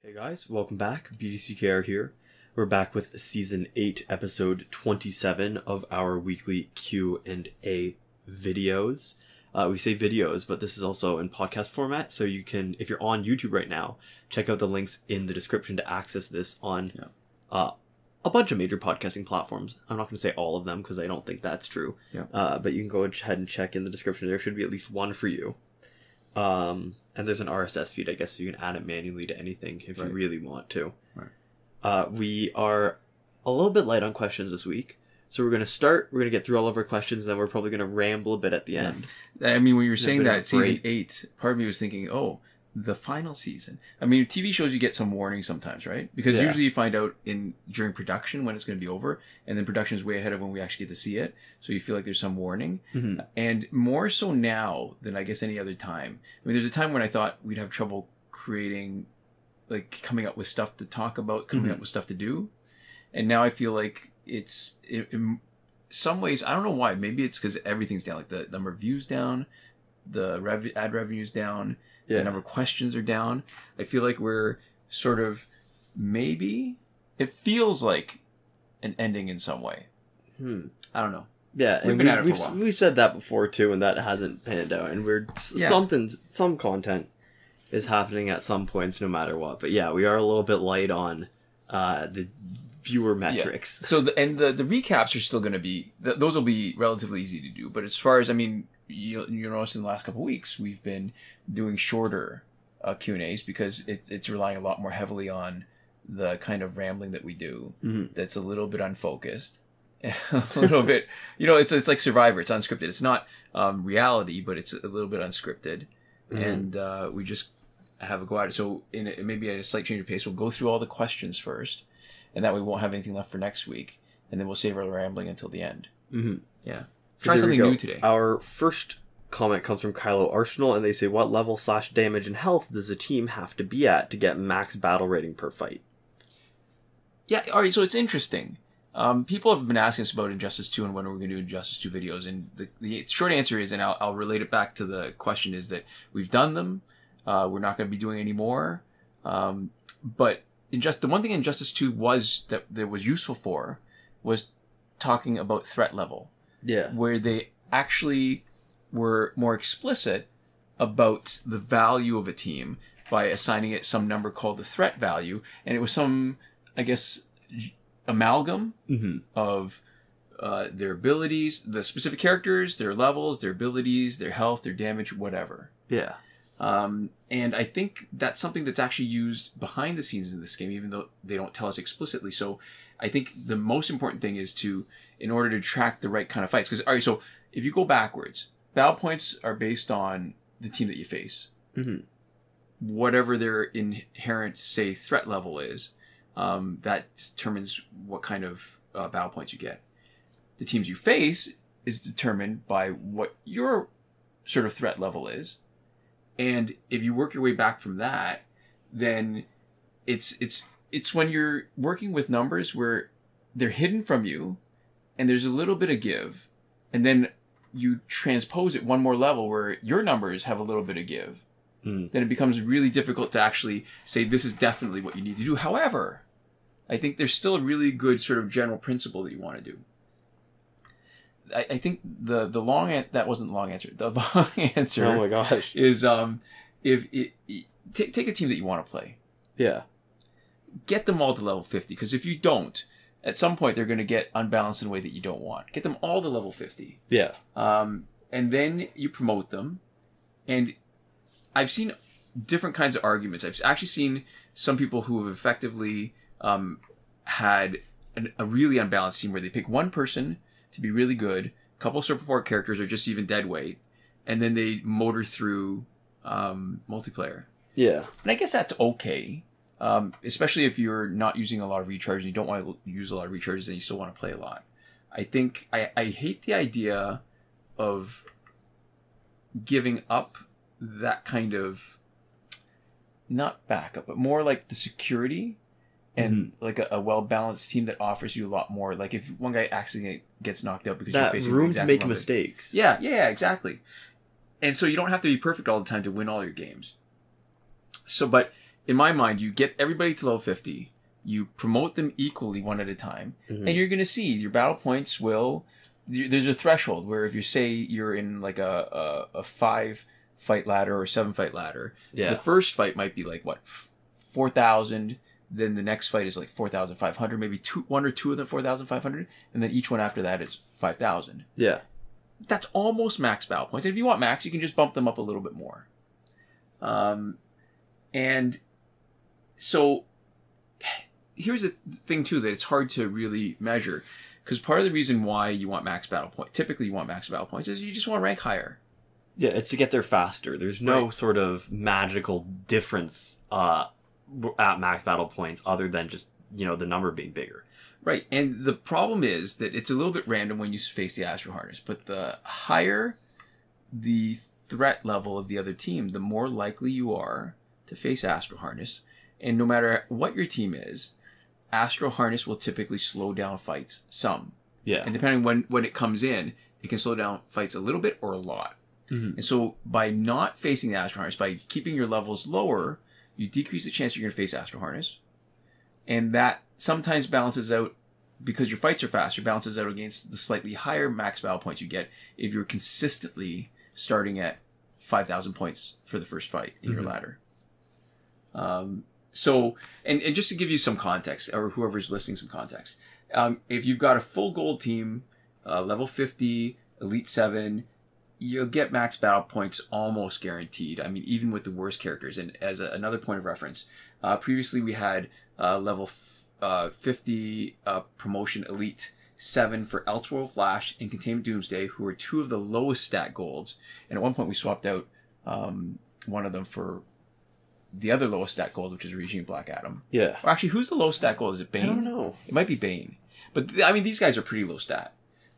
Hey guys, welcome back. BDCKR here. We're back with Season 8, Episode 27 of our weekly Q&A videos. We say videos, but this is also in podcast format, so you can, if you're on YouTube right now, check out the links in the description to access this on a bunch of major podcasting platforms. I'm not going to say all of them, because I don't think that's true. But you can go ahead and check in the description. There should be at least one for you. And there's an RSS feed, I guess, so you can add it manually to anything if you really want to. We are a little bit light on questions this week. So we're going to get through all of our questions, and then we're probably going to ramble a bit at the end. I mean, when you were saying that, Season 8, part of me was thinking, oh, the final season. I mean, TV shows, you get some warning sometimes, right? Because usually you find out during production when it's going to be over, and then production is way ahead of when we actually get to see it. So you feel like there's some warning. Mm-hmm. And more so now than I guess any other time. I mean, there's a time when I thought we'd have trouble coming up with stuff to talk about, coming up with stuff to do. And now I feel like in some ways, I don't know why. Maybe it's because everything's down. Like the number of views down, the ad revenue's down. The number of questions are down. I feel like we're sort of it feels like an ending in some way. I don't know. Yeah, we've been at it for a while. We said that before too, and that hasn't panned out. And some content is happening at some points, no matter what. But yeah, we are a little bit light on the viewer metrics. So the recaps are still going to be those will be relatively easy to do. But as far as you notice in the last couple of weeks, we've been doing shorter Q&As because it's relying a lot more heavily on the kind of rambling that we do. Mm-hmm. That's a little bit unfocused. A little bit, it's like Survivor. It's unscripted. It's not reality, but it's a little bit unscripted. Mm-hmm. And we just have a go at it. So maybe at a slight change of pace, we'll go through all the questions first, and that way we won't have anything left for next week. And then we'll save our rambling until the end. Mm-hmm. Yeah. So try something new today. Our first comment comes from Kylo Arsenal, and they say, what level / damage and health does a team have to be at to get max battle rating per fight? Yeah, alright, so it's interesting. People have been asking us about Injustice 2 and when we're going to do Injustice 2 videos, and the short answer is, and I'll relate it back to the question, is that we've done them, we're not going to be doing any more, but the one thing Injustice 2 was useful for was talking about threat level. Yeah. Where they actually were more explicit about the value of a team by assigning it some number called the threat value. And it was some, I guess, amalgam of their abilities, the specific characters, their levels, their abilities, their health, their damage, whatever. Yeah. And I think that's something that's actually used behind the scenes in this game, even though they don't tell us explicitly. So I think the most important thing is in order to track the right kind of fights. Because, all right, so if you go backwards, battle points are based on the team that you face. Mm-hmm. Whatever their inherent, say, threat level is, that determines what kind of battle points you get. The teams you face is determined by what your sort of threat level is. And if you work your way back from that, then it's when you're working with numbers where they're hidden from you and there's a little bit of give, and then you transpose it one more level where your numbers have a little bit of give, then it becomes really difficult to actually say this is definitely what you need to do. However, I think there's still a really good sort of general principle that you want to do. I think the long that wasn't the long answer. The long answer. Oh my gosh. Is take a team that you want to play. Yeah. Get them all to level 50, because if you don't, at some point they're going to get unbalanced in a way that you don't want. Get them all to level 50. Yeah. And then you promote them. And I've seen different kinds of arguments. I've actually seen some people who have effectively had a really unbalanced team where they pick one person to be really good, a couple of support characters or just even dead weight, and then they motor through multiplayer. Yeah. And I guess that's okay. Especially if you're not using a lot of recharges and you don't want to use a lot of recharges and you still want to play a lot. I think I hate the idea of giving up that kind of, not backup, but more like the security and like a well-balanced team that offers you a lot more. Like if one guy accidentally gets knocked out because you're facing room to make mistakes. Yeah, exactly. And so you don't have to be perfect all the time to win all your games. So, but in my mind, you get everybody to level 50. You promote them equally one at a time. And you're going to see your battle points will... There's a threshold where if you say you're in like a 5 fight ladder or 7 fight ladder, the first fight might be like, what, 4,000. Then the next fight is like 4,500. Maybe one or two of them 4,500. And then each one after that is 5,000. Yeah. That's almost max battle points. And if you want max, you can just bump them up a little bit more. And so here's the thing too, that it's hard to really measure, because part of the reason why you want max battle point, typically you want max battle points, is you just want to rank higher. Yeah, it's to get there faster. There's no sort of magical difference at max battle points other than just, you know, the number being bigger. Right, and the problem is that it's a little bit random when you face the Astro Harness, but the higher the threat level of the other team, the more likely you are to face Astro Harness. And no matter what your team is, Astro Harness will typically slow down fights some. Yeah. And depending when it comes in, it can slow down fights a little bit or a lot. And so by not facing the Astro Harness, by keeping your levels lower, you decrease the chance you're going to face Astro Harness. And that sometimes balances out, because your fights are faster, balances out against the slightly higher max battle points you get if you're consistently starting at 5,000 points for the first fight in your ladder. So, and just to give you some context, or whoever's listening some context, if you've got a full gold team, level 50, Elite 7, you'll get max battle points almost guaranteed. I mean, even with the worst characters. And as another point of reference, previously we had level 50 promotion Elite 7 for Elseworld Flash and Containment Doomsday, who were two of the lowest stat golds. And at one point we swapped out one of them for the other lowest stat gold, which is Regime Black Adam. Yeah. Well, actually, who's the lowest stat gold? Is it Bane? I don't know. It might be Bane. But, I mean, these guys are pretty low stat.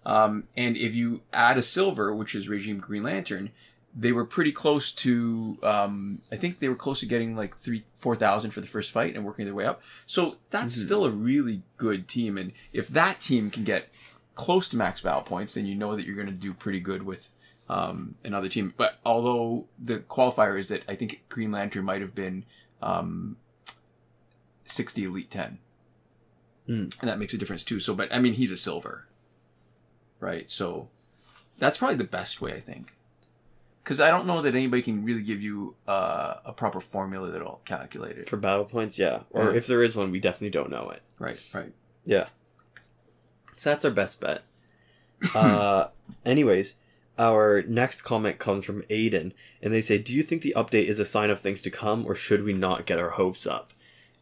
And if you add a silver, which is Regime Green Lantern, they were pretty close to, I think they were close to getting like 4,000 for the first fight and working their way up. So that's still a really good team. And if that team can get close to max battle points, then you know that you're going to do pretty good with another team. But although the qualifier is that I think Green Lantern might have been 60 Elite 10. And that makes a difference too. So, but I mean, he's a silver. Right? So that's probably the best way, I think. Because I don't know that anybody can really give you a proper formula that'll calculate it. For battle points, yeah. Or if there is one, we definitely don't know it. Right, right. Yeah. So that's our best bet. Anyways, our next comment comes from Aiden, and they say, do you think the update is a sign of things to come, or should we not get our hopes up?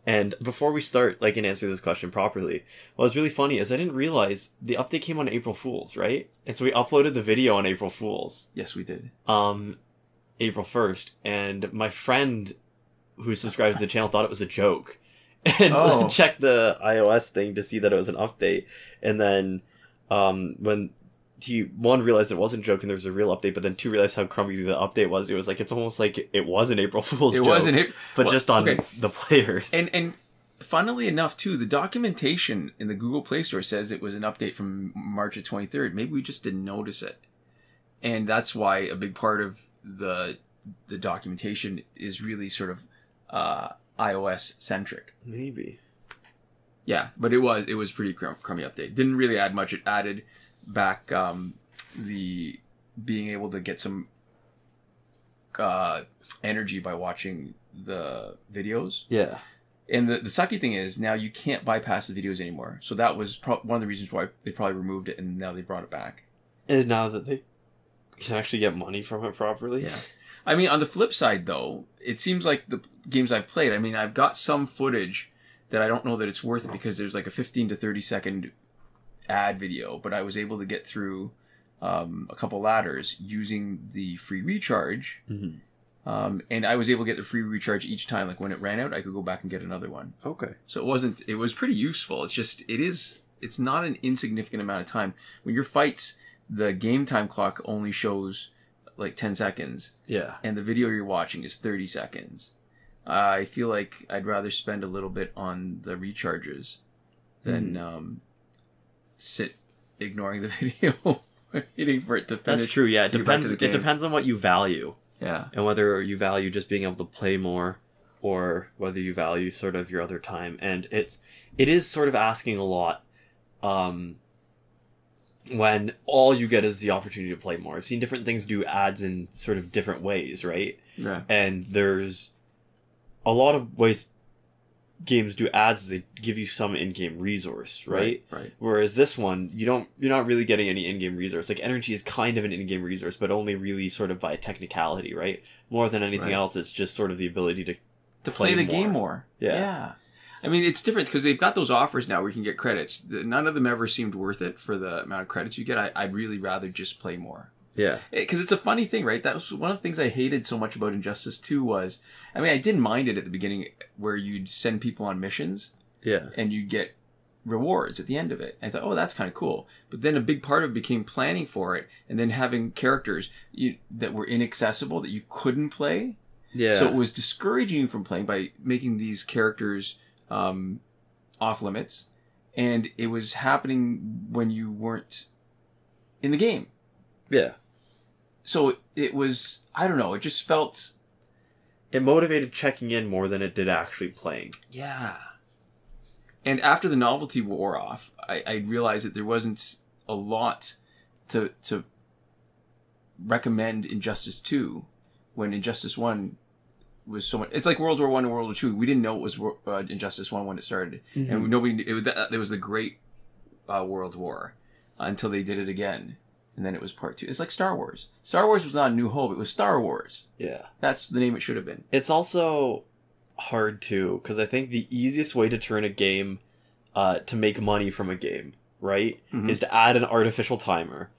And before we start, like, and answer this question properly, what was really funny is I didn't realize the update came on April Fool's, right? And so we uploaded the video on April Fool's. Yes, we did. April 1st, and my friend who subscribes to the channel thought it was a joke. And checked the iOS thing to see that it was an update. And then, when he, one, realized it wasn't a joke and there was a real update, but then two, realized how crummy the update was. It was like, it's almost like it was an April Fool's joke. It was an April, but just on the players. And funnily enough, too, the documentation in the Google Play Store says it was an update from March of 23rd. Maybe we just didn't notice it. And that's why a big part of the documentation is really sort of iOS centric. Maybe. Yeah, but it was pretty crummy update. Didn't really add much. It added back the being able to get some energy by watching the videos. Yeah. And the sucky thing is now you can't bypass the videos anymore. So that was one of the reasons why they probably removed it, and now they brought it back. And now that they can actually get money from it properly. Yeah. I mean, on the flip side, though, it seems like the games I've played, I mean, I've got some footage that I don't know that it's worth it, because there's like a 15 to 30 second ad video, but I was able to get through a couple ladders using the free recharge. And I was able to get the free recharge each time. Like when it ran out, I could go back and get another one. Okay. So it was pretty useful. It's just, it's not an insignificant amount of time. When your fights, the game time clock only shows like 10 seconds. Yeah. And the video you're watching is 30 seconds. I feel like I'd rather spend a little bit on the recharges than sit ignoring the video, waiting for it to finish. That's true, yeah. It depends on what you value. Yeah. And whether you value just being able to play more, or whether you value sort of your other time. And it is sort of asking a lot when all you get is the opportunity to play more. I've seen different things do ads in sort of different ways, right? Yeah. And there's a lot of ways games do ads is they give you some in-game resource, right? Right. Whereas this one, you're not really getting any in-game resource. Like energy is kind of an in-game resource, but only really sort of by technicality, right? More than anything else, it's just sort of the ability to play the game more. Yeah. I mean, it's different because they've got those offers now where you can get credits. None of them ever seemed worth it for the amount of credits you get. I'd really rather just play more. Yeah. Because it's a funny thing, right? That was one of the things I hated so much about Injustice 2 was, I mean, I didn't mind it at the beginning where you'd send people on missions. Yeah. And you'd get rewards at the end of it. I thought, oh, that's kind of cool. But then a big part of it became planning for it and then having characters that were inaccessible that you couldn't play. Yeah. So it was discouraging you from playing by making these characters off limits. And it was happening when you weren't in the game. Yeah. So it was, I don't know, it just felt... It motivated checking in more than it did actually playing. Yeah. And after the novelty wore off, I realized that there wasn't a lot to recommend Injustice 2 when Injustice 1 was so much... It's like World War 1 and World War 2. We didn't know it was Injustice 1 when it started. Mm-hmm. And nobody... It was the Great World War until they did it again. And then it was part 2. It's like Star Wars. Star Wars was not New Hope. It was Star Wars. Yeah. That's the name it should have been. It's also hard, too, because I think the easiest way to turn a game to make money from a game, right, is to add an artificial timer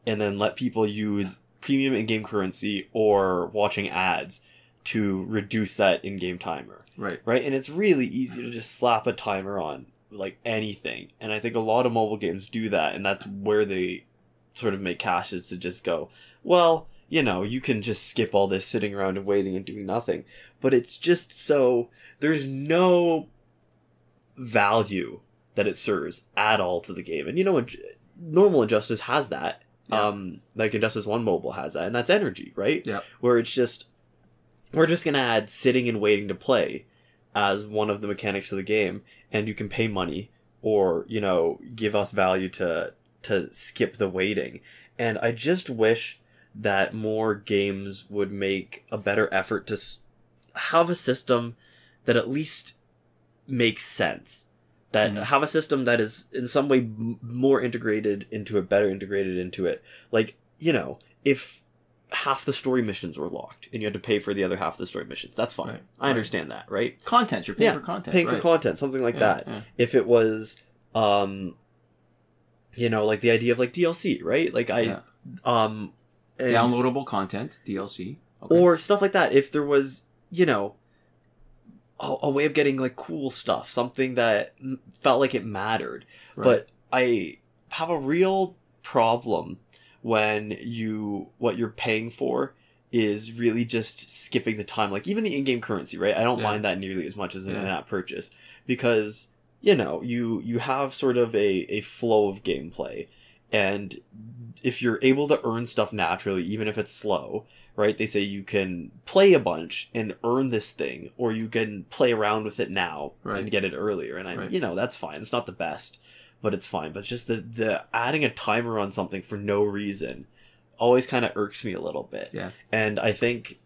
and then let people use premium in-game currency or watching ads to reduce that in-game timer. Right. Right? And it's really easy to just slap a timer on, like, anything. And I think a lot of mobile games do that, and that's where they... sort of make cash is to just go, well, you know, you can just skip all this sitting around and waiting and doing nothing. But it's just so, there's no value that it serves at all to the game. And you know, normal Injustice has that. Yeah. Like Injustice 1 Mobile has that, and that's energy, right? Yeah. Where it's just, we're just going to add sitting and waiting to play as one of the mechanics of the game, and you can pay money or, you know, give us value to skip the waiting. And I just wish that more games would make a better effort to have a system that at least makes sense. That have a system that is in some way more integrated into it, better integrated into it. Like, you know, if half the story missions were locked and you had to pay for the other half of the story missions, that's fine. Right. I understand that, right? Content, you're paying for content. Paying for content, something like that. Yeah. If it was... you know, like the idea of like DLC, right? Like downloadable content, DLC. Okay. Or stuff like that. If there was, you know, a way of getting like cool stuff, something that felt like it mattered. Right. But I have a real problem when what you're paying for is really just skipping the time. Like even the in-game currency, right? I don't mind that nearly as much as an in-app purchase because... you know, you have sort of a flow of gameplay, and if you're able to earn stuff naturally, even if it's slow, right, they say you can play a bunch and earn this thing, or you can play around with it now and get it earlier, and you know, that's fine. It's not the best, but it's fine. But just the adding a timer on something for no reason always kind of irks me a little bit. Yeah. And I think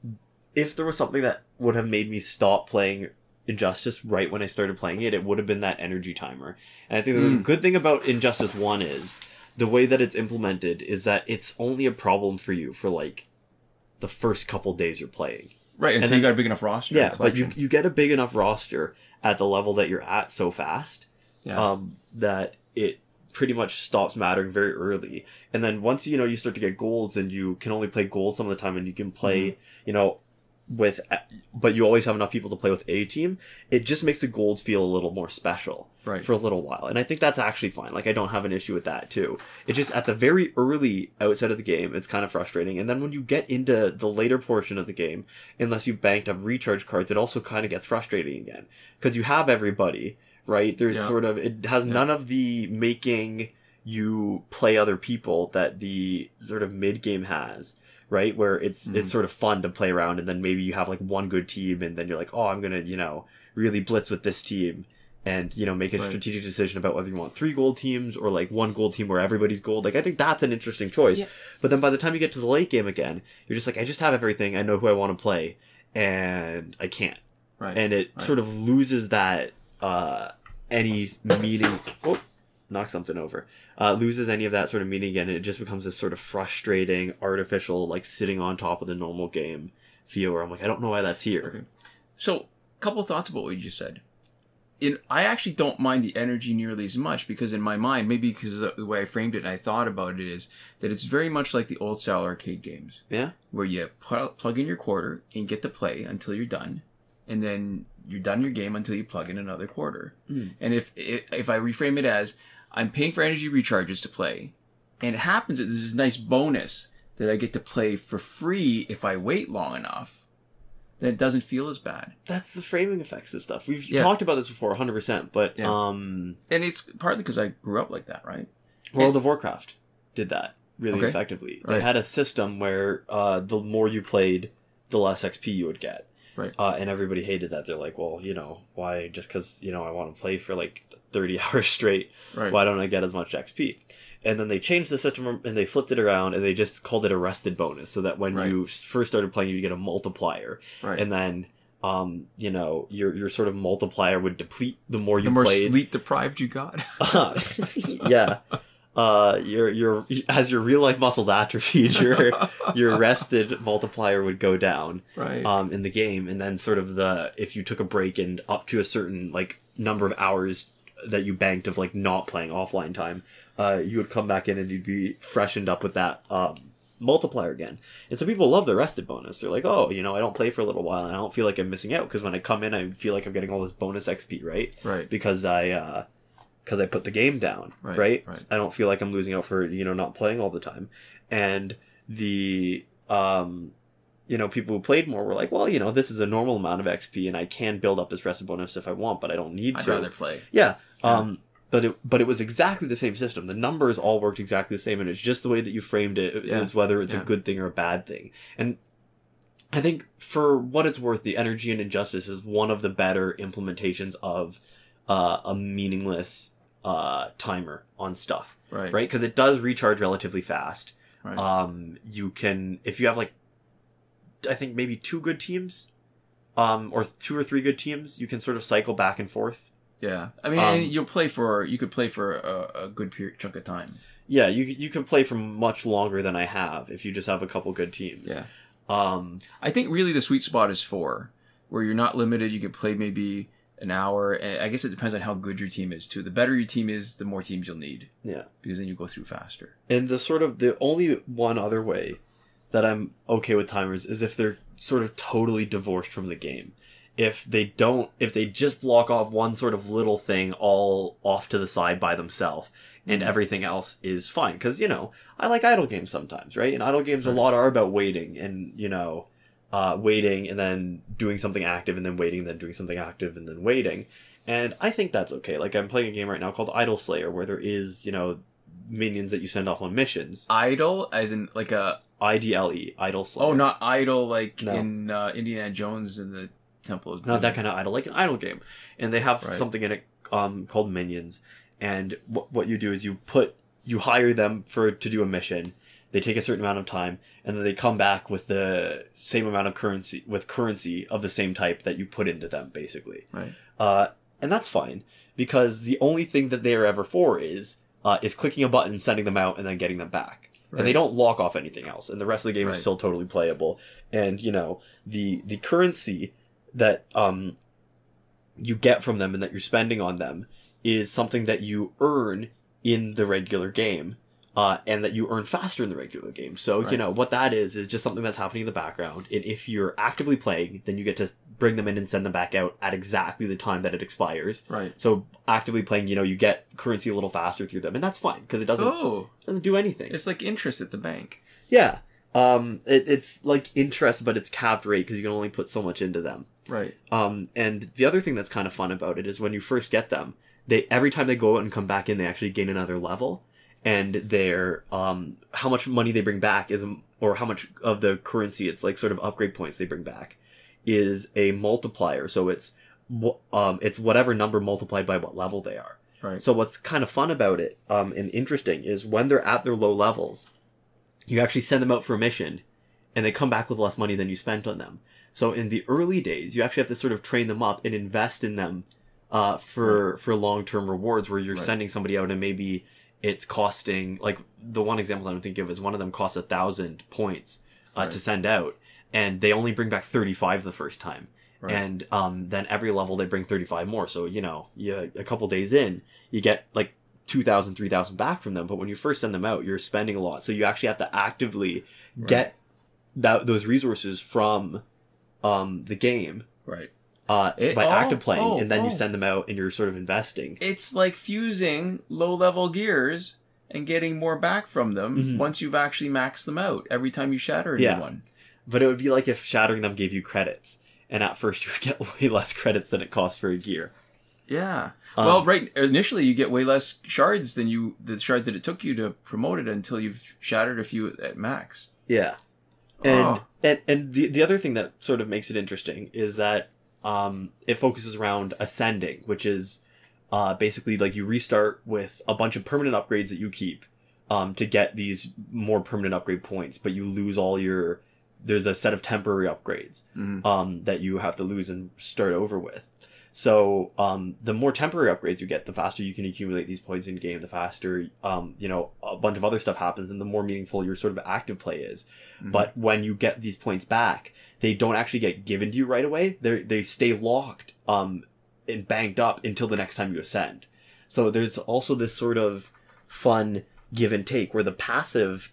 if there was something that would have made me stop playing Injustice right when I started playing it, it would have been that energy timer. And I think the good thing about Injustice 1 is the way that it's implemented is that it's only a problem for you for like the first couple days you're playing. Right, until you got a big enough roster. Yeah, but you get a big enough roster at the level that you're at so fast that it pretty much stops mattering very early. And then once, you know, you start to get golds and you can only play gold some of the time and you can play, you know, but you always have enough people to play with a team, it just makes the golds feel a little more special for a little while. And I think that's actually fine. Like, I don't have an issue with that too. It just, at the very early outset of the game, it's kind of frustrating. And then when you get into the later portion of the game, unless you've banked up recharge cards, it also kind of gets frustrating again. Because you have everybody, right? There's sort of, it has none of the making you play other people that the sort of mid-game has. right? Where it's sort of fun to play around, and then maybe you have like one good team, and then you're like, oh, I'm gonna, you know, really blitz with this team, and, you know, make a strategic decision about whether you want 3 gold teams or like 1 gold team where everybody's gold. Like, I think that's an interesting choice. Yeah. But then by the time you get to the late game again, you're just like, I just have everything. I know who I want to play, and I can't. Right. And it sort of loses that any meaning. Oh, knock something over. Loses any of that sort of meaning again, and it just becomes this sort of frustrating, artificial, like sitting on top of the normal game feel where I'm like, I don't know why that's here. Okay. So, a couple of thoughts about what you just said. I actually don't mind the energy nearly as much, because in my mind, maybe because of the way I framed it and I thought about it, is that it's very much like the old style arcade games. Yeah. Where you plug in your quarter and get to play until you're done, and then you're done your game until you plug in another quarter. And if I reframe it as, I'm paying for energy recharges to play, and it happens that there's this nice bonus that I get to play for free if I wait long enough, then it doesn't feel as bad. That's the framing effects of stuff. We've talked about this before, 100%, but... And it's partly because I grew up like that, right? World of Warcraft did that really effectively. They had a system where the more you played, the less XP you would get. Right. And everybody hated that. They're like, well, you know, why? Just because, you know, I want to play for like 30 hours straight, why don't I get as much XP? And then they changed the system and they flipped it around and they just called it a rested bonus, so that when you first started playing, you get a multiplier. Right. And then, you know, your sort of multiplier would deplete the more you played. The more sleep deprived you got. Yeah. Your as your real life muscles atrophied, your rested multiplier would go down. Right. In the game, and then sort of if you took a break and up to a certain like number of hours that you banked of like not playing offline time, you would come back in and you'd be freshened up with that multiplier again. And so people love the rested bonus. They're like, oh, you know, I don't play for a little while and I don't feel like I'm missing out, because when I come in, I feel like I'm getting all this bonus XP, right? Right. Because I put the game down, right? I don't feel like I'm losing out for, you know, not playing all the time. And the, you know, people who played more were like, well, you know, this is a normal amount of XP and I can build up this rested bonus if I want, but I don't need to. I'd rather play. Yeah. But it was exactly the same system. The numbers all worked exactly the same, and it's just the way that you framed it is whether it's a good thing or a bad thing. And I think for what it's worth, the Energy and Injustice is one of the better implementations of a meaningless timer on stuff. Right? Because it does recharge relatively fast. Right. You can, if you have like, I think maybe 2 good teams, or 2 or 3 good teams, you can sort of cycle back and forth. Yeah, I mean, and you could play for a good chunk of time. Yeah, you can play for much longer than I have if you just have a couple good teams. Yeah. I think really the sweet spot is 4, where you're not limited. You can play maybe an hour. And I guess it depends on how good your team is too. The better your team is, the more teams you'll need. Yeah. Because then you go through faster. And the only one other way that I'm okay with timers is if they're sort of totally divorced from the game. If they just block off one sort of little thing all off to the side by themselves, and everything else is fine. Because, you know, I like idle games sometimes, right? And idle games a lot are about waiting and, you know, waiting and then doing something active and then waiting and then doing something active and then waiting. And I think that's okay. Like, I'm playing a game right now called Idle Slayer, where there is, you know, minions that you send off on missions. Idle, as in like a... IDLE, Idle Slayer. Oh, not idle like in Indiana Jones and the Temple of Doom. Not that kind of idle, like an idle game. And they have something in it called minions. And what you do is you hire them to do a mission. They take a certain amount of time, and then they come back with the same amount of currency of the same type that you put into them, basically. Right. And that's fine, because the only thing that they are ever for is clicking a button, sending them out, and then getting them back. Right. And they don't lock off anything else. And the rest of the game is still totally playable. And, you know, the currency that you get from them and that you're spending on them is something that you earn in the regular game, and that you earn faster in the regular game. So, you know, what that is just something that's happening in the background. And if you're actively playing, then you get to bring them in and send them back out at exactly the time that it expires. Right. So actively playing, you know, you get currency a little faster through them. And that's fine, because it doesn't do anything. It's like interest at the bank. Yeah. It's like interest, but it's capped rate, because you can only put so much into them. Right. And the other thing that's kind of fun about it is when you first get them, every time they go out and come back in, they actually gain another level. And their how much money they bring back is or how much of the currency, it's like sort of upgrade points they bring back, is a multiplier. So it's whatever number multiplied by what level they are. Right. So what's kind of fun about it, and interesting, is when they're at their low levels, you actually send them out for a mission, and they come back with less money than you spent on them. So in the early days, you actually have to sort of train them up and invest in them for long-term rewards, where you're sending somebody out and maybe it's costing, like the one example I'm thinking of is one of them costs 1,000 points to send out, and they only bring back 35 the first time. Right. And then every level they bring 35 more. So, a couple days in, you get like 2,000, 3,000 back from them. But when you first send them out, you're spending a lot. So you actually have to actively get those resources from the game. Right. By active playing, and then you send them out and you're sort of investing. It's like fusing low-level gears and getting more back from them once you've actually maxed them out every time you shatter a new one. But it would be like if shattering them gave you credits, and at first you would get way less credits than it costs for a gear. Yeah. Initially you get way less shards than the shards that it took you to promote it until you've shattered a few at max. Yeah. And the other thing that sort of makes it interesting is that it focuses around ascending, which is basically like you restart with a bunch of permanent upgrades that you keep to get these more permanent upgrade points, but you lose all your... There's a set of temporary upgrades that you have to lose and start over with. So the more temporary upgrades you get, the faster you can accumulate these points in game, the faster a bunch of other stuff happens, and the more meaningful your sort of active play is. But when you get these points back, they don't actually get given to you right away. They stay locked and banked up until the next time you ascend. So there's also this sort of fun give and take where the passive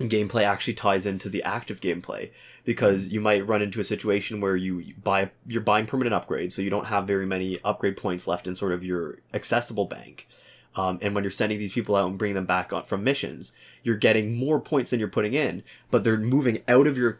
gameplay actually ties into the active gameplay, because you might run into a situation where you're buying permanent upgrades, so you don't have very many upgrade points left in sort of your accessible bank. And when you're sending these people out and bringing them back from missions, you're getting more points than you're putting in, but they're moving out of your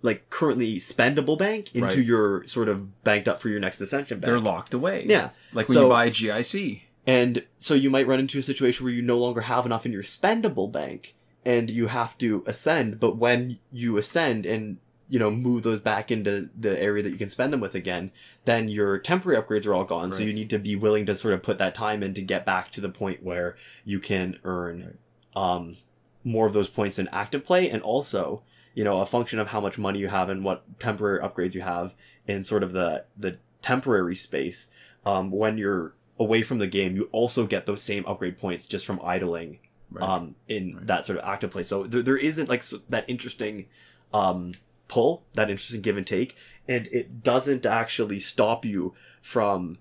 like currently spendable bank into your sort of banked up for your next ascension bank. They're locked away. Yeah. Like when you buy GIC. And so you might run into a situation where you no longer have enough in your spendable bank, and you have to ascend, but when you ascend and, move those back into the area that you can spend them with again, then your temporary upgrades are all gone. Right. So you need to be willing to sort of put that time in to get back to the point where you can earn more of those points in active play, and also, a function of how much money you have and what temporary upgrades you have in sort of the temporary space. When you're away from the game, you also get those same upgrade points just from idling that sort of active play. So there isn't like that interesting pull, that interesting give and take, and it doesn't actually stop you from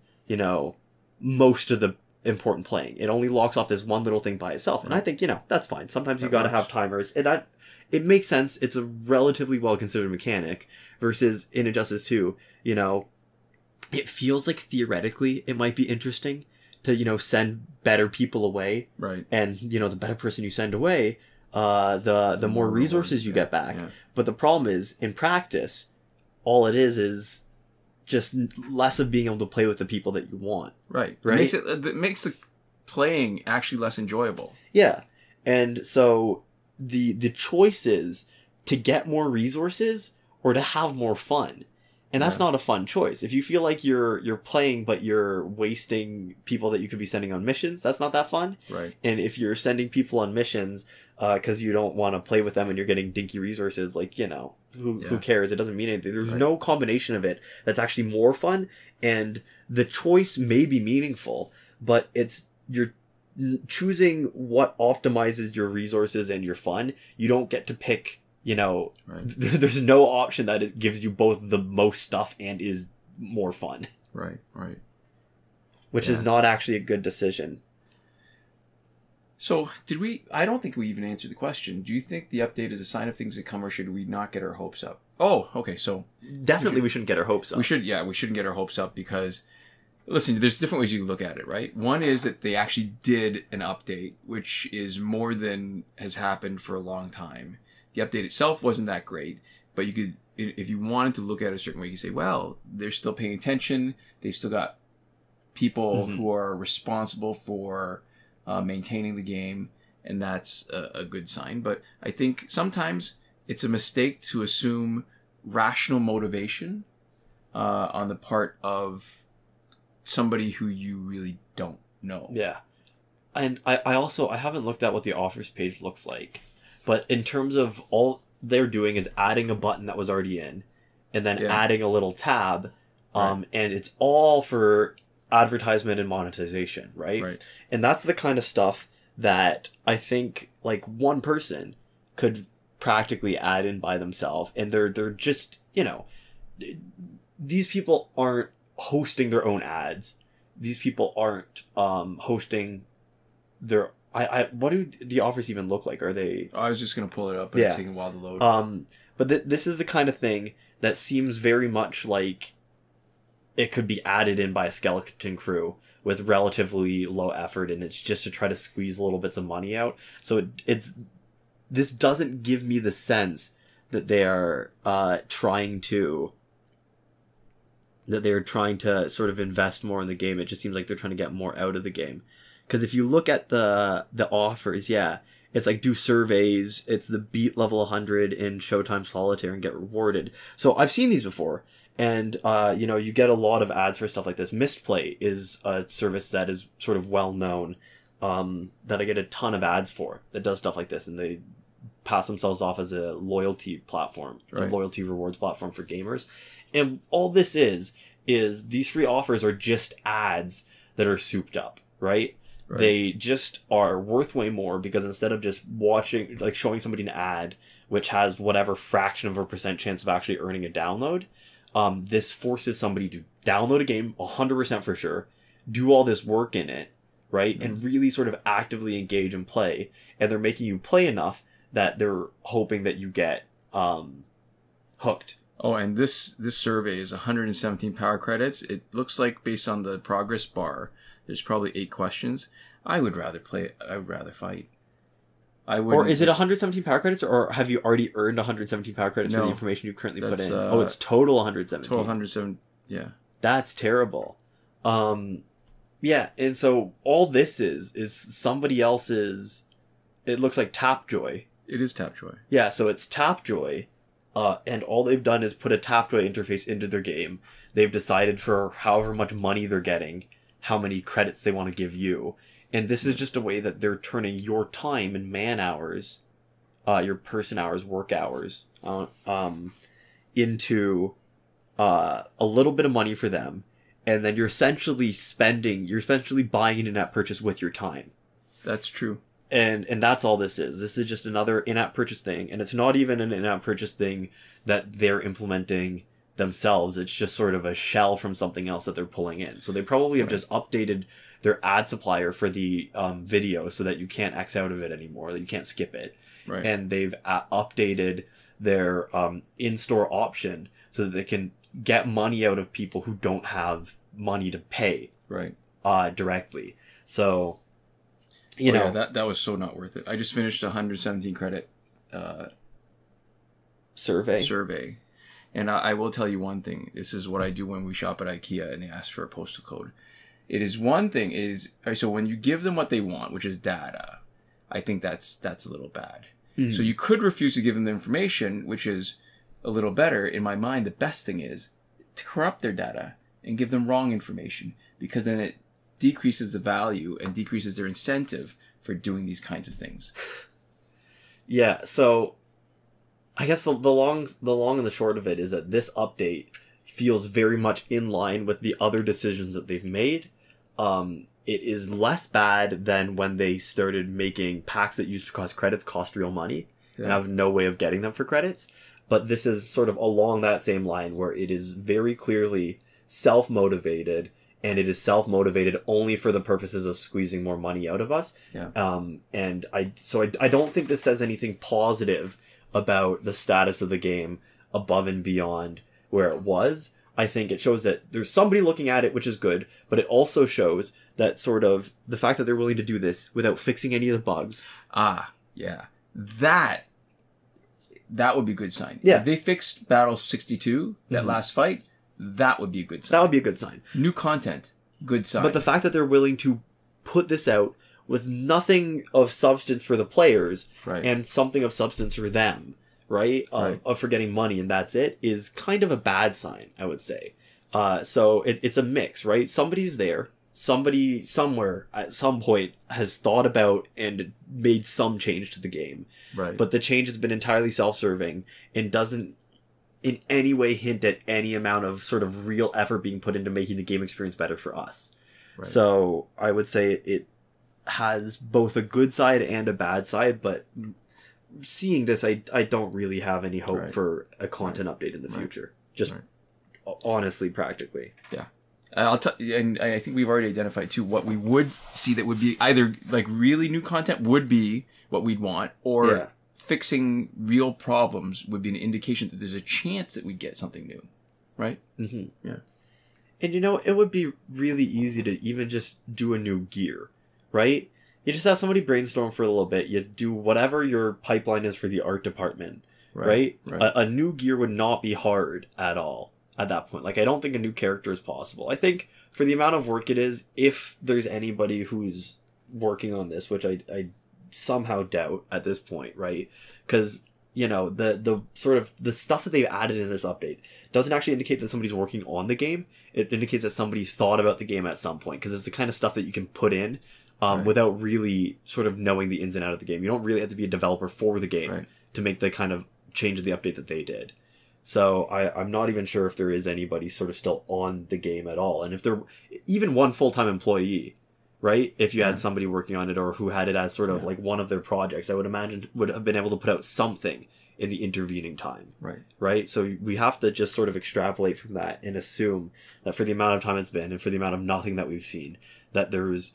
most of the important playing. It only locks off this one little thing by itself, and I think that's fine. Sometimes you got to have timers, and that it makes sense. It's a relatively well considered mechanic, versus in Injustice 2, it feels like theoretically it might be interesting to send better people away, right? And the better person you send away, the more resources you get back. Yeah. But the problem is, in practice, all it is just less of being able to play with the people that you want. Right. It makes the playing actually less enjoyable. Yeah, and so the choice is to get more resources or to have more fun. And that's not a fun choice. If you feel like you're playing, but you're wasting people that you could be sending on missions, that's not that fun. Right. And if you're sending people on missions, cause you don't want to play with them and you're getting dinky resources, like, who cares? It doesn't mean anything. There's no combination of it that's actually more fun. And the choice may be meaningful, but you're choosing what optimizes your resources and your fun. You don't get to pick, there's no option that it gives you both the most stuff and is more fun. Right. Which is not actually a good decision. So, I don't think we even answered the question. Do you think the update is a sign of things to come, or should we not get our hopes up? Oh, okay, so... Definitely we shouldn't get our hopes up. We shouldn't get our hopes up because... Listen, there's different ways you can look at it, right? One is that they actually did an update, which is more than has happened for a long time. The update itself wasn't that great, but you could, if you wanted to look at it a certain way, you could say, well, they're still paying attention. They've still got people who are responsible for maintaining the game, and that's a good sign. But I think sometimes it's a mistake to assume rational motivation on the part of somebody who you really don't know. Yeah. And I haven't looked at what the offers page looks like, but in terms of all they're doing is adding a button that was already in, and then adding a little tab, and it's all for advertisement and monetization, right? And that's the kind of stuff that I think like one person could practically add in by themselves, and they're just, you know, these people aren't hosting their own ads. These people aren't hosting their what do the offers even look like? Are they... I was just going to pull it up, but it's taking a while to load. But this is the kind of thing that seems very much like it could be added in by a skeleton crew with relatively low effort, and it's just to try to squeeze little bits of money out. So this doesn't give me the sense that they are trying to sort of invest more in the game. It just seems like they're trying to get more out of the game. Because if you look at the offers, it's like do surveys, it's the beat level 100 in Showtime Solitaire and get rewarded. So I've seen these before, and you know, you get a lot of ads for stuff like this. Mistplay is a service that is sort of well known, that I get a ton of ads for, that does stuff like this, and they pass themselves off as a loyalty platform, a loyalty rewards platform for gamers. And all this is these free offers are just ads that are souped up, right? They just are worth way more because instead of just watching, like showing somebody an ad, which has whatever fraction of a % chance of actually earning a download, this forces somebody to download a game 100% for sure, do all this work in it, right? And really sort of actively engage and play. And they're making you play enough that they're hoping that you get hooked. Oh, and this survey is 117 power credits. It looks like based on the progress bar, there's probably 8 questions. I would rather play. I would rather fight. Or is it 117 power credits, or have you already earned 117 power credits for the information you currently put in? It's total 117. Total 107. Yeah. That's terrible. Yeah, and so all this is somebody else's. It looks like Tapjoy. It is Tapjoy. Yeah, so it's Tapjoy. And all they've done is put a Tapjoy interface into their game. They've decided for however much money they're getting, how many credits they want to give you. And this is just a way that they're turning your time and man hours, your person hours, work hours, into a little bit of money for them. And then you're essentially buying an in-app purchase with your time. That's true. And that's all this is. This is just another in-app purchase thing. And it's not even an in-app purchase thing that they're implementing themselves. It's just sort of a shell from something else that they're pulling in. So they probably have just updated their ad supplier for the video so that you can't X out of it anymore, that you can't skip it. Right. And they've updated their in-store option so that they can get money out of people who don't have money to pay directly. So... You know, that was so not worth it. I just finished a 117 credit survey, and I will tell you one thing. This is what I do when we shop at IKEA and they ask for a postal code. It is one thing so when you give them what they want, which is data, I think that's a little bad. Mm-hmm. So you could refuse to give them the information, which is a little better. In my mind, the best thing is to corrupt their data and give them wrong information, because then it decreases the value and decreases their incentive for doing these kinds of things. Yeah, so I guess the long and the short of it is that this update feels very much in line with the other decisions that they've made. It is less bad than when they started making packs that used to cost real money and have no way of getting them for credits. But this is sort of along that same line where it is very clearly self-motivated, and it is self-motivated only for the purposes of squeezing more money out of us. Yeah. And I don't think this says anything positive about the status of the game above and beyond where it was. I think it shows that there's somebody looking at it, which is good, but it also shows that sort of the fact that they're willing to do this without fixing any of the bugs. Yeah. That would be a good sign. Yeah. If they fixed Battle 62, that last fight, that would be a good sign. That would be a good sign. New content, good sign. But the fact that they're willing to put this out with nothing of substance for the players Right. and something of substance for them, right? Of for getting money and that's it, is kind of a bad sign, I would say. So it's a mix, right? Somebody's there. Somebody somewhere at some point has thought about and made some change to the game. Right. But the change has been entirely self-serving and doesn't in any way hint at any amount of sort of real effort being put into making the game experience better for us. Right. So I would say it has both a good side and a bad side, but seeing this, I don't really have any hope for a content update in the future. Just honestly, practically. Yeah. I'll tell you, and I think we've already identified too what we would see that would be either like really new content would be what we'd want, or fixing real problems would be an indication that there's a chance that we'd get something new, right? Mm-hmm. Yeah. And it would be really easy to even just do a new gear, right? You just have somebody brainstorm for a little bit. You do whatever your pipeline is for the art department, right? A new gear would not be hard at all. At that point, like, I don't think a new character is possible. I think for the amount of work it is, if there's anybody who's working on this, which I somehow doubt at this point, right? Because, the sort of the stuff that they've added in this update doesn't actually indicate that somebody's working on the game. It indicates that somebody thought about the game at some point, because it's the kind of stuff that you can put in without really sort of knowing the ins and outs of the game. You don't really have to be a developer for the game to make the kind of change of the update that they did. So I'm not even sure if there is anybody sort of still on the game at all. And if there, even one full-time employee, right? If you had somebody working on it or who had it as sort of like one of their projects, I would imagine would have been able to put out something in the intervening time. Right? So we have to just sort of extrapolate from that and assume that for the amount of time it's been and for the amount of nothing that we've seen, that there's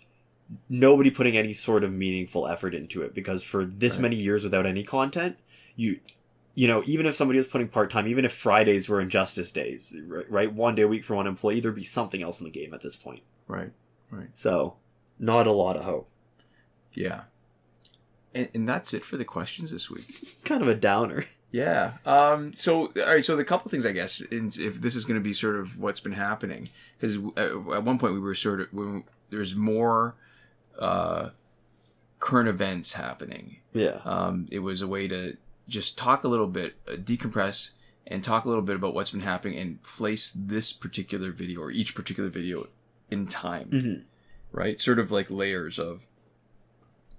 nobody putting any sort of meaningful effort into it. Because for this many years without any content, even if somebody was putting part-time, even if Fridays were Injustice days, right? 1 day a week for one employee, there'd be something else in the game at this point. Right. So, not a lot of hope. Yeah. And that's it for the questions this week. Kind of a downer. Yeah. All right. So the couple things, I guess, if this is going to be sort of what's been happening, because at one point we were there's more current events happening. Yeah. It was a way to just talk a little bit, decompress, and talk a little bit about what's been happening and place this particular video or each particular video in time, right? Sort of like layers of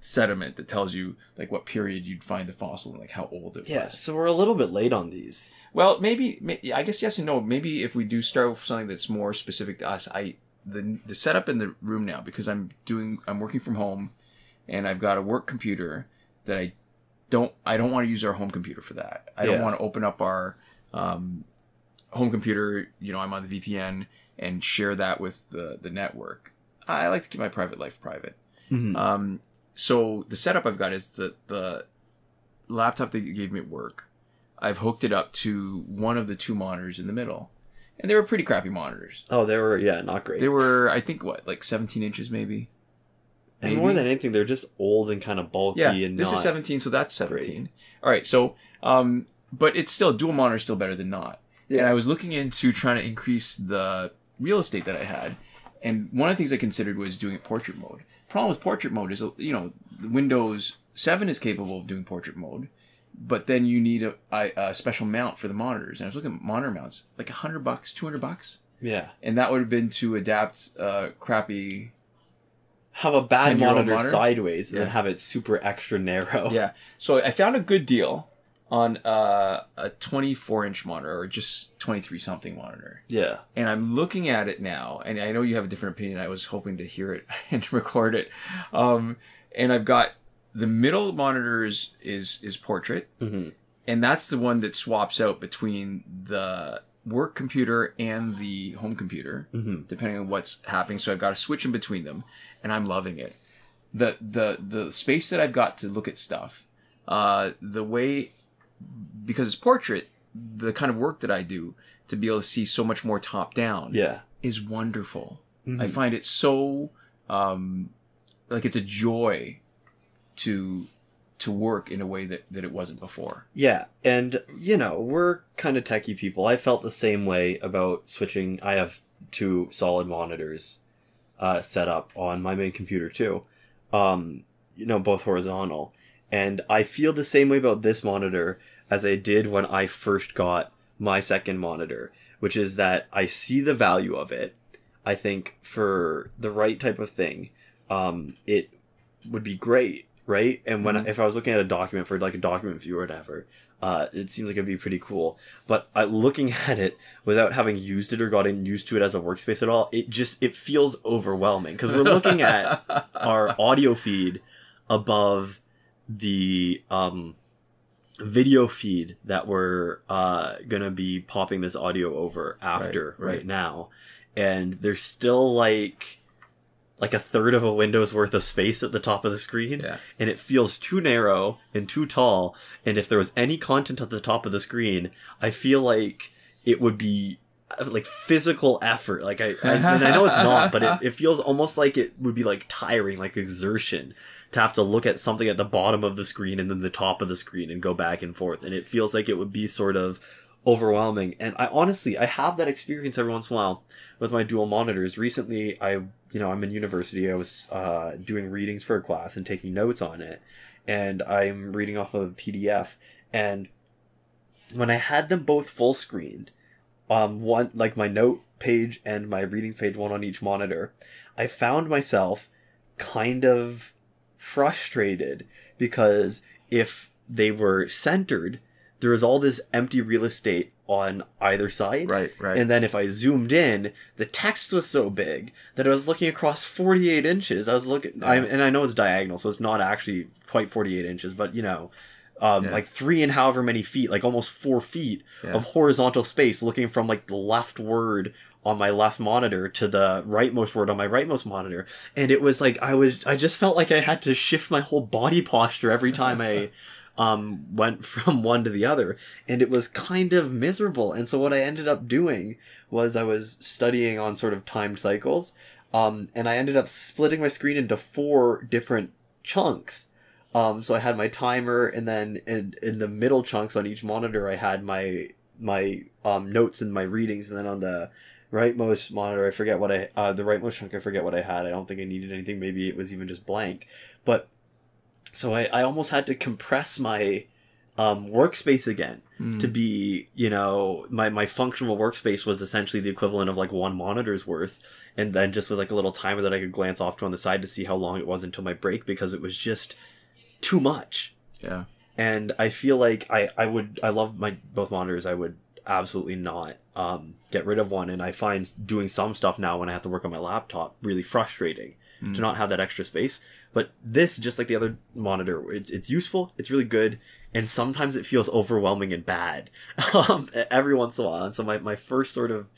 sediment that tells you like what period you'd find the fossil and like how old it was. Yeah, so we're a little bit late on these. Well, maybe I guess yes and no. Maybe if we do start with something that's more specific to us, the setup in the room now, because I'm working from home and I've got a work computer that I don't want to use our home computer for that. I don't want to open up our home computer, I'm on the VPN and share that with the network. I like to keep my private life private. So the setup I've got is the laptop that you gave me at work. I've hooked it up to one of the two monitors in the middle. And they were pretty crappy monitors. Oh, they were, not great. They were, I think, like 17 inches maybe? And more than anything, they're just old and kind of bulky. Yeah, and this is 17, so that's 17. Great. All right, so, but it's still, dual monitor is still better than not. Yeah. And I was looking into trying to increase the real estate that I had. And one of the things I considered was doing it portrait mode. Problem with portrait mode is, Windows 7 is capable of doing portrait mode, but then you need a special mount for the monitors. And I was looking at monitor mounts, like $100, $200. Yeah. And that would have been to adapt crappy... Have a bad monitor sideways and then have it super extra narrow. Yeah. So I found a good deal on a 24-inch monitor or just 23-something monitor. Yeah. And I'm looking at it now, and I know you have a different opinion. I was hoping to hear it and record it. And I've got the middle monitor is portrait, and that's the one that swaps out between the work computer and the home computer, depending on what's happening. So I've got to switch in between them, and I'm loving it. The space that I've got to look at stuff, the way, because it's portrait, the kind of work that I do to be able to see so much more top down is wonderful. I find it so like it's a joy to work in a way that it wasn't before. Yeah, and, we're kind of techie people. I felt the same way about switching. I have two solid monitors set up on my main computer, too. both horizontal. And I feel the same way about this monitor as I did when I first got my second monitor, which is that I see the value of it. I think for the right type of thing, it would be great, right? And when if I was looking at a document for like a document view or whatever, it seems like it'd be pretty cool. But looking at it without having used it or gotten used to it as a workspace at all, it feels overwhelming because we're looking at our audio feed above the video feed that we're gonna be popping this audio over after right now, and there's still like a third of a window's worth of space at the top of the screen, and it feels too narrow and too tall. And if there was any content at the top of the screen, I feel like it would be like physical effort. Like and I know it's not, but it feels almost like it would be like tiring, like exertion, to have to look at something at the bottom of the screen and then the top of the screen and go back and forth. And it feels like it would be sort of overwhelming. And I have that experience every once in a while with my dual monitors. Recently, I'm in university. I was doing readings for a class and taking notes on it. And I'm reading off of a PDF. And when I had them both full screened, one, like my note page and my reading page, one on each monitor, I found myself kind of frustrated because if they were centered, there was all this empty real estate on either side. Right. And then if I zoomed in, the text was so big that I was looking across 48 inches. I was looking, and I know it's diagonal, so it's not actually quite 48 inches, but like 3 and however many feet, like almost 4 feet of horizontal space, looking from like the left word on my left monitor to the rightmost word on my rightmost monitor. And it was like, I just felt like I had to shift my whole body posture every time I went from one to the other. And it was kind of miserable. And so what I ended up doing was I was studying on sort of timed cycles. And I ended up splitting my screen into 4 different chunks. So I had my timer, and then in the middle chunks on each monitor, I had my notes and my readings, and then on the rightmost monitor, I forget what the rightmost chunk, I forget what I had. I don't think I needed anything. Maybe it was even just blank. But so I almost had to compress my workspace again to be, my functional workspace was essentially the equivalent of like 1 monitor's worth, and then just with like a little timer that I could glance off to on the side to see how long it was until my break, because it was just too much. Yeah. And I feel like I love my both monitors. I would absolutely not get rid of one, and I find doing some stuff now when I have to work on my laptop really frustrating to not have that extra space. But this, just like the other monitor, it's useful, it's really good, and sometimes it feels overwhelming and bad every once in a while. And so my first sort of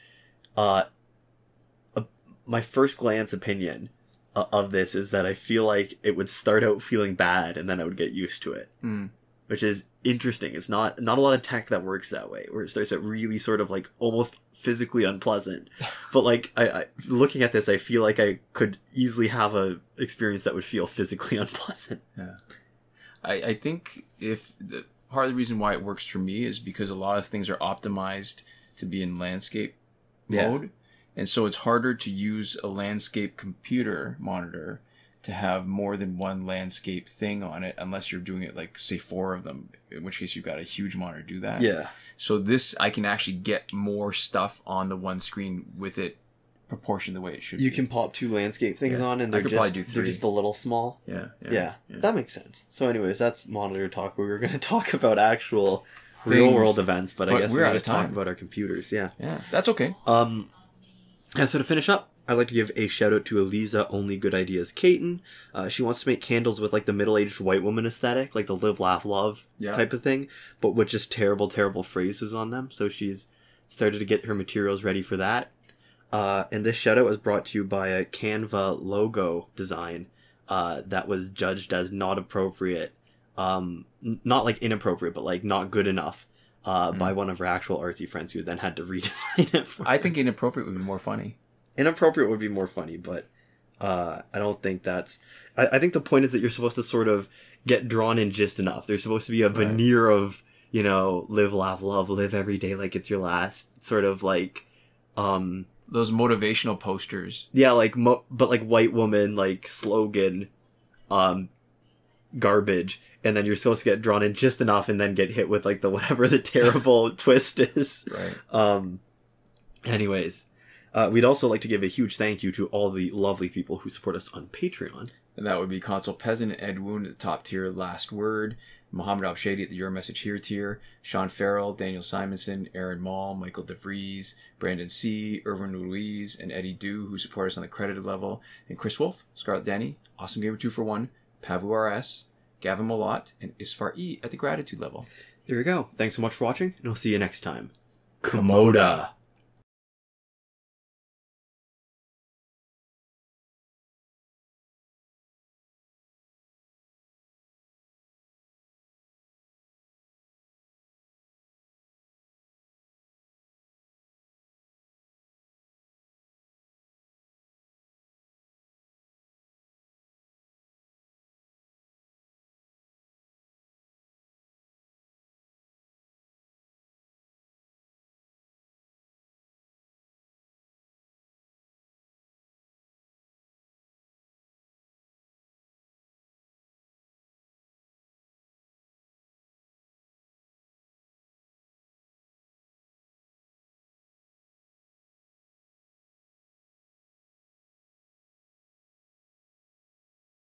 my first glance opinion of this is that I feel like it would start out feeling bad and then I would get used to it, which is interesting. It's not a lot of tech that works that way, where it starts out really sort of like almost physically unpleasant. But like I looking at this, I feel like I could easily have a experience that would feel physically unpleasant. Yeah, I think part of the reason why it works for me is because a lot of things are optimized to be in landscape mode. And so it's harder to use a landscape computer monitor to have more than one landscape thing on it, unless you're doing it like, say, 4 of them, in which case you've got a huge monitor to do that. Yeah. So this, I can actually get more stuff on the one screen with it proportioned the way it should be. You can pop 2 landscape things on, and they're just a little small. Yeah. That makes sense. So anyways, that's monitor talk. We were going to talk about actual real world events, but I guess we're going to talk about our computers. Yeah, that's okay. And so to finish up, I'd like to give a shout out to Eliza Only Good Ideas Caton. She wants to make candles with like the middle-aged white woman aesthetic, like the live, laugh, love type of thing, but with just terrible, terrible phrases on them. So she's started to get her materials ready for that. And this shout out was brought to you by a Canva logo design that was judged as not appropriate. Not like inappropriate, but like not good enough. By one of our actual artsy friends who then had to redesign it for I think inappropriate would be more funny. Inappropriate would be more funny, but I don't think that's... I think the point is that you're supposed to sort of get drawn in just enough. There's supposed to be a veneer of, live, laugh, love, live every day like it's your last, sort of like... Those motivational posters. Yeah, like, but like white woman, like, slogan garbage, and then you're supposed to get drawn in just enough and then get hit with like the whatever the terrible twist is. Right. Anyways, we'd also like to give a huge thank you to all the lovely people who support us on Patreon. And that would be Console Peasant, Edwoon at the top tier, Last Word, Mohammed Albshaiti at the Your Message Here tier, Shawn Farrell, Daniel Simonson, Aaron Maule, Michael DeVries, Brandon C., Irvin Ruiz, and Eddydoo, who support us on the credited level, and Chris Wolf, Scarlett Danny, Awesome Gamer 241, Pavu RS, Gavin Malott, and Isfar E at the gratitude level. There you go. Thanks so much for watching, and I'll see you next time. Komoda!